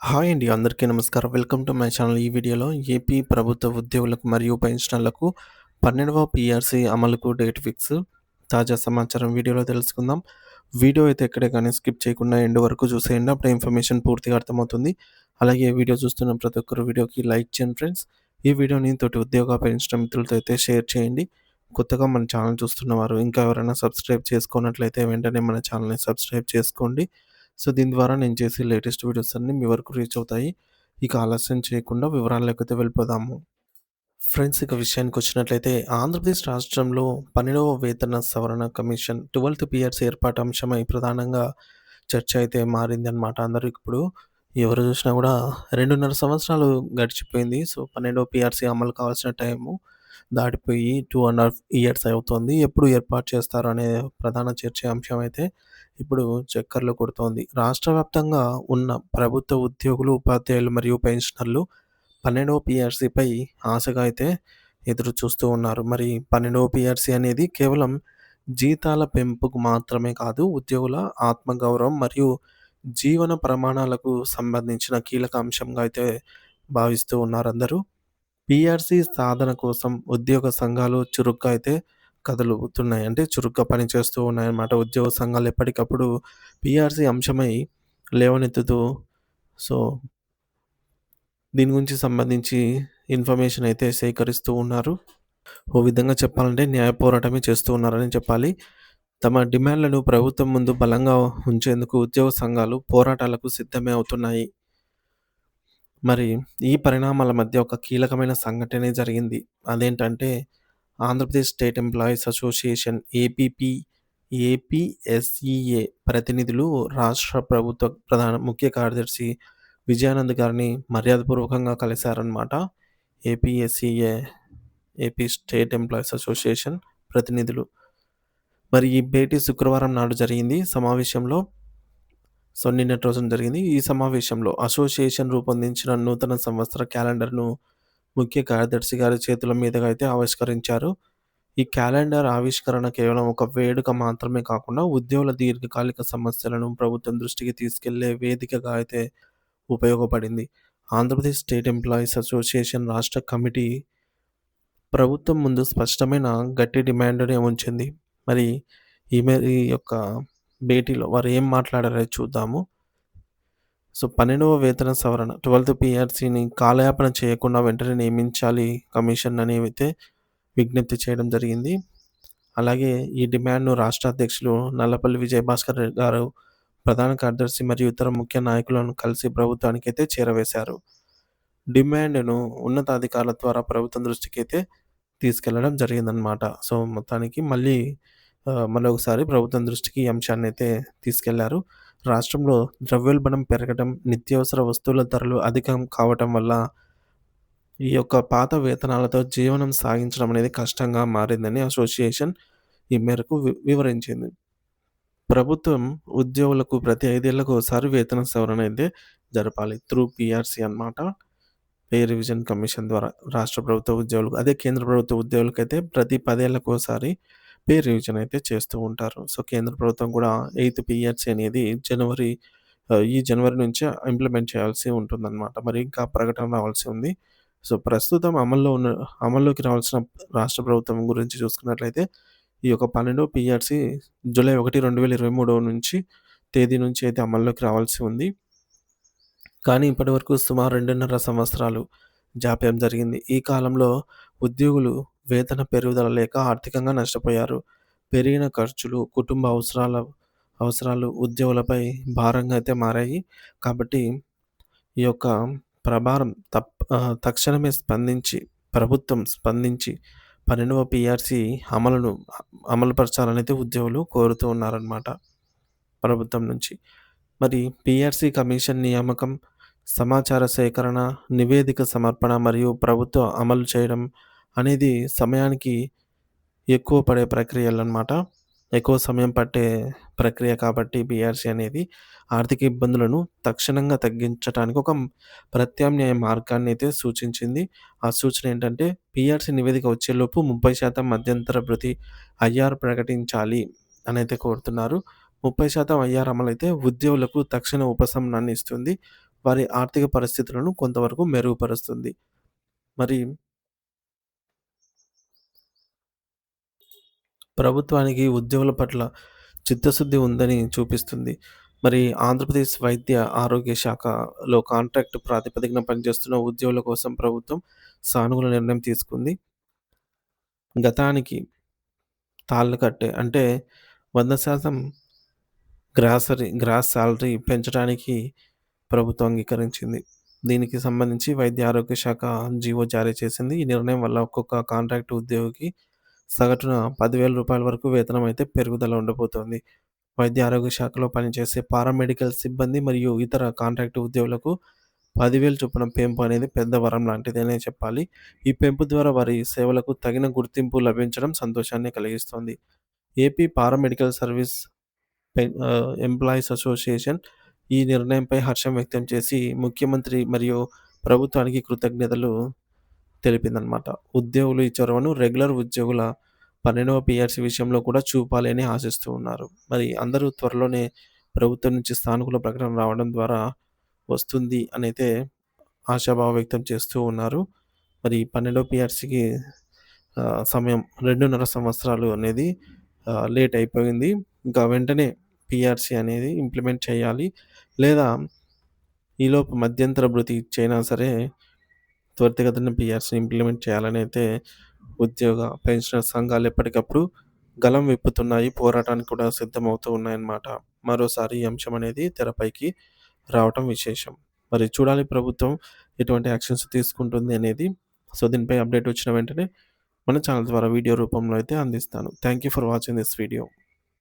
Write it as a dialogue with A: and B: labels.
A: Hi అండి. అందరికీ నమస్కారం. Welcome to my channel. ఈ వీడియోలో ఏపీ ప్రభుత్వ ఉద్యోగులకు మరియు పెన్షనర్లకు 12వ పీఆర్సీ అమలుకు డేట్ ఫిక్స్, తాజా సమాచారం వీడియోలో తెలుసుకుందాం. వీడియో అయితే ఎక్కడే కానీ స్కిప్ చేయకుండా ఎండ్ వరకు చూసేయండి. అప్పుడే ఇన్ఫర్మేషన్ పూర్తిగా అర్థమవుతుంది. అలాగే వీడియో చూస్తున్న ప్రతి ఒక్కరు వీడియోకి లైక్ చేయండి ఫ్రెండ్స్. ఈ వీడియోని తోటి ఉద్యోగ పెన్షన్ మిత్రులతో అయితే షేర్ చేయండి. కొత్తగా మన ఛానల్ చూస్తున్నవారు ఇంకా ఎవరైనా సబ్స్క్రైబ్ చేసుకోనట్లయితే వెంటనే మన ఛానల్‌ని సబ్స్క్రైబ్ చేసుకోండి. సో, దీని ద్వారా నేను చేసే లేటెస్ట్ వీడియోస్ అన్నీ మీ వరకు రీచ్ అవుతాయి. ఇక ఆలస్యం చేయకుండా వివరాల్లోకైతే వెళ్ళిపోదాము. ఫ్రెండ్స్, ఇక విషయానికొచ్చినట్లయితే ఆంధ్రప్రదేశ్ రాష్ట్రంలో 12వ వేతన సవరణ కమిషన్ 12థ్ పీఆర్సీ ఏర్పాటు అంశమై ప్రధానంగా చర్చ అయితే మారిందనమాట. అందరూ ఇప్పుడు ఎవరు చూసినా కూడా 2.5 సంవత్సరాలు గడిచిపోయింది. సో, 12వ పీఆర్సీ అమలు కావాల్సిన టైము దాటిపోయి 2½ ఇయర్స్ అవుతోంది. ఎప్పుడు ఏర్పాటు చేస్తారు అనే ప్రధాన చర్చాంశం అయితే ఇప్పుడు చక్కర్లు కొడుతోంది. రాష్ట్ర వ్యాప్తంగా ఉన్న ప్రభుత్వ ఉద్యోగులు, ఉపాధ్యాయులు మరియు పెన్షనర్లు 12వ పీఆర్సీపై ఆశగా అయితే ఎదురు చూస్తూ ఉన్నారు. మరి 12వ పీఆర్సీ అనేది కేవలం జీతాల పెంపుకు మాత్రమే కాదు, ఉద్యోగుల ఆత్మగౌరవం మరియు జీవన ప్రమాణాలకు సంబంధించిన కీలక అంశంగా అయితే భావిస్తూ ఉన్నారందరూ. పీఆర్సీ సాధన కోసం ఉద్యోగ సంఘాలు చురుగ్గా అయితే కదులుతున్నాయి. అంటే చురుగ్గా పనిచేస్తూ ఉన్నాయన్నమాట. ఉద్యోగ సంఘాలు ఎప్పటికప్పుడు పీఆర్సీ అంశమై లేవనెత్తుతూ సో, దీని గురించి సంబంధించి ఇన్ఫర్మేషన్ అయితే సేకరిస్తూ ఉన్నారు. ఓ విధంగా చెప్పాలంటే న్యాయ పోరాటమే చేస్తూ ఉన్నారని చెప్పాలి. తమ డిమాండ్‌లను ప్రభుత్వం ముందు బలంగా ఉంచేందుకు ఉద్యోగ సంఘాలు పోరాటాలకు సిద్ధమే అవుతున్నాయి. మరి ఈ పరిణామాల మధ్య ఒక కీలకమైన సంఘటనే జరిగింది. అదేంటంటే ఆంధ్రప్రదేశ్ స్టేట్ ఎంప్లాయీస్ అసోసియేషన్ ఏపీఎస్ఈఏ ప్రతినిధులు రాష్ట్ర ప్రభుత్వ ముఖ్య కార్యదర్శి విజయానంద్ గారిని మర్యాదపూర్వకంగా కలిశారనమాట. ఏపీఎస్ఈఏ ఏపీ స్టేట్ ఎంప్లాయీస్ అసోసియేషన్ ప్రతినిధులు. మరి ఈ భేటీ శుక్రవారం నాడు జరిగింది. నిన్నటి రోజున జరిగింది. ఈ సమావేశంలో అసోసియేషన్ రూపొందించిన నూతన సంవత్సర క్యాలెండర్‌ను ముఖ్య కార్యదర్శి గారి చేతుల మీదుగా అయితే ఆవిష్కరించారు. ఈ క్యాలెండర్ ఆవిష్కరణ కేవలం ఒక వేడుక మాత్రమే కాకుండా ఉద్యోగుల దీర్ఘకాలిక సమస్యలను ప్రభుత్వం దృష్టికి తీసుకెళ్లే వేదికగా అయితే ఉపయోగపడింది. ఆంధ్రప్రదేశ్ స్టేట్ ఎంప్లాయీస్ అసోసియేషన్ రాష్ట్ర కమిటీ ప్రభుత్వం ముందు స్పష్టమైన గట్టి డిమాండ్‌నే ఉంచింది. మరి ఈ యొక్క భేటీలో వారు ఏం మాట్లాడారో చూద్దాము. సో, 12వ వేతన సవరణ 12థ్ పీఆర్సీని కాలయాపన చేయకుండా వెంటనే నియమించాలి కమిషన్ అనేవైతే విజ్ఞప్తి చేయడం జరిగింది. అలాగే ఈ డిమాండ్‌ను రాష్ట్ర అధ్యక్షులు నల్లపల్లి విజయభాస్కర్ రెడ్డి గారు, ప్రధాన కార్యదర్శి మరియు ఇతర ముఖ్య నాయకులను కలిసి ప్రభుత్వానికైతే చేరవేశారు. డిమాండ్‌ను ఉన్నతాధికారుల ద్వారా ప్రభుత్వం దృష్టికైతే తీసుకెళ్లడం జరిగిందనమాట. సో, మొత్తానికి మళ్ళొకసారి ప్రభుత్వం దృష్టికి ఈ అంశాన్నయితే తీసుకెళ్లారు. రాష్ట్రంలో ద్రవ్యోల్బణం పెరగడం, నిత్యావసర వస్తువుల ధరలు అధికం కావటం వల్ల ఈ యొక్క పాత వేతనాలతో జీవనం సాగించడం అనేది కష్టంగా మారిందని అసోసియేషన్ ఈ మేరకు వివరించింది. ప్రభుత్వం ఉద్యోగులకు ప్రతి 5 ఏళ్లకు ఒకసారి వేతన సవరణ అయితే జరపాలి. త్రూ పీఆర్సీ అన్నమాట. పే రివిజన్ కమిషన్ ద్వారా రాష్ట్ర ప్రభుత్వ ఉద్యోగులకు, అదే కేంద్ర ప్రభుత్వ ఉద్యోగులకైతే ప్రతి 10 ఏళ్లకోసారి పే రివిజన్ అయితే చేస్తూ ఉంటారు. సో, కేంద్ర ప్రభుత్వం కూడా 8థ్ పీఆర్సీ అనేది ఈ జనవరి నుంచే ఇంప్లిమెంట్ చేయాల్సి ఉంటుందన్నమాట. మరి ఇంకా ప్రకటన రావాల్సి ఉంది. సో, ప్రస్తుతం అమల్లోకి రావాల్సిన రాష్ట్ర ప్రభుత్వం గురించి చూసుకున్నట్లయితే ఈ యొక్క 12వ పీఆర్సీ జూలై 1, 2023 తేదీ నుంచి అయితే అమల్లోకి రావాల్సి ఉంది. కానీ ఇప్పటివరకు సుమారు 2.5 సంవత్సరాలు జాప్యం జరిగింది. ఈ కాలంలో ఉద్యోగులు వేతన పెరుగుదల లేక ఆర్థికంగా నష్టపోయారు. పెరిగిన ఖర్చులు, కుటుంబ అవసరాలు ఉద్యోగులపై భారంగా అయితే మారాయి. కాబట్టి ఈ యొక్క ప్రభారం తక్షణమే ప్రభుత్వం స్పందించి 12వ పీఆర్సీ అమలుపరచాలనైతే ఉద్యోగులు కోరుతూ ఉన్నారనమాట ప్రభుత్వం నుంచి. మరి పీఆర్సీ కమిషన్ నియామకం, సమాచార సేకరణ, నివేదిక సమర్పణ మరియు ప్రభుత్వం అమలు చేయడం అనేది సమయానికి ఎక్కువ పడే ప్రక్రియలనమాట. ఎక్కువ సమయం పట్టే ప్రక్రియ కాబట్టి పీఆర్సీ అనేది ఆర్థిక ఇబ్బందులను తక్షణంగా తగ్గించటానికి ఒక ప్రత్యామ్నాయ మార్గాన్నయితే సూచించింది. ఆ సూచన ఏంటంటే పీఆర్సీ నివేదిక వచ్చేలోపు 30% మధ్యంతర భృతి ఐఆర్ ప్రకటించాలి అనైతే కోరుతున్నారు. 30% ఐఆర్ అమలైతే ఉద్యోగులకు తక్షణ ఉపశమనాన్ని ఇస్తుంది. వారి ఆర్థిక పరిస్థితులను కొంతవరకు మెరుగుపరుస్తుంది. మరి ప్రభుత్వానికి ఉద్యోగుల పట్ల చిత్తశుద్ధి ఉందని చూపిస్తుంది. మరి ఆంధ్రప్రదేశ్ వైద్య ఆరోగ్య శాఖలో కాంట్రాక్ట్ ప్రాతిపదికన పనిచేస్తున్న ఉద్యోగుల కోసం ప్రభుత్వం సానుకూల నిర్ణయం తీసుకుంది. గతానికి తాళ్ళు కట్టే అంటే 100% గ్రాస్ సాలరీ పెంచడానికి ప్రభుత్వం అంగీకరించింది. దీనికి సంబంధించి వైద్య ఆరోగ్య శాఖ జీవో జారీ చేసింది. ఈ నిర్ణయం వల్ల ఒక్కొక్క కాంట్రాక్ట్ ఉద్యోగికి సగటున రూ. 10,000 వరకు వేతనం అయితే పెరుగుదల ఉండబోతోంది. వైద్య ఆరోగ్య శాఖలో పనిచేసే పారామెడికల్ సిబ్బంది మరియు ఇతర కాంట్రాక్ట్ ఉద్యోగులకు 10,000 చొప్పున పెంపు అనేది పెద్ద వరం లాంటిదనే చెప్పాలి. ఈ పెంపు ద్వారా వారి సేవలకు తగిన గుర్తింపు లభించడం సంతోషాన్ని కలిగిస్తోంది. AP paramedical service employees association ఈ నిర్ణయంపై హర్షం వ్యక్తం చేసి ముఖ్యమంత్రి మరియు ప్రభుత్వానికి కృతజ్ఞతలు తెలిపిందనమాట. ఉద్యోగులు ఈ చొరవను రెగ్యులర్ ఉద్యోగుల 12వ పీఆర్సీ విషయంలో కూడా చూపాలి అని ఆశిస్తూ ఉన్నారు. మరి అందరూ త్వరలోనే ప్రభుత్వం నుంచి సానుకూల ప్రకటన రావడం ద్వారా వస్తుంది అనైతే ఆశాభావం వ్యక్తం చేస్తూ ఉన్నారు. మరి 12వ పీఆర్సీకి సమయం 2.5 సంవత్సరాలు అనేది లేట్ అయిపోయింది. ఇంకా వెంటనే పీఆర్సీ అనేది ఇంప్లిమెంట్ చేయాలి. లేదా ఈలోపు మధ్యంతర భృతి ఇచ్చైనా సరే త్వరితగతిన పీఆర్సీని ఇంప్లిమెంట్ చేయాలని అయితే ఉద్యోగ పెన్షనర్ సంఘాలు ఎప్పటికప్పుడు గళం విప్పుతున్నాయి. పోరాటానికి కూడా సిద్ధమవుతూ ఉన్నాయన్నమాట. మరోసారి ఈ అంశం అనేది తెరపైకి రావటం విశేషం. మరి చూడాలి ప్రభుత్వం ఎటువంటి యాక్షన్స్ తీసుకుంటుంది అనేది. సో, దీనిపై అప్డేట్ వచ్చిన వెంటనే మన ఛానల్ ద్వారా వీడియో రూపంలో అయితే అందిస్తాను. Thank you for watching this video.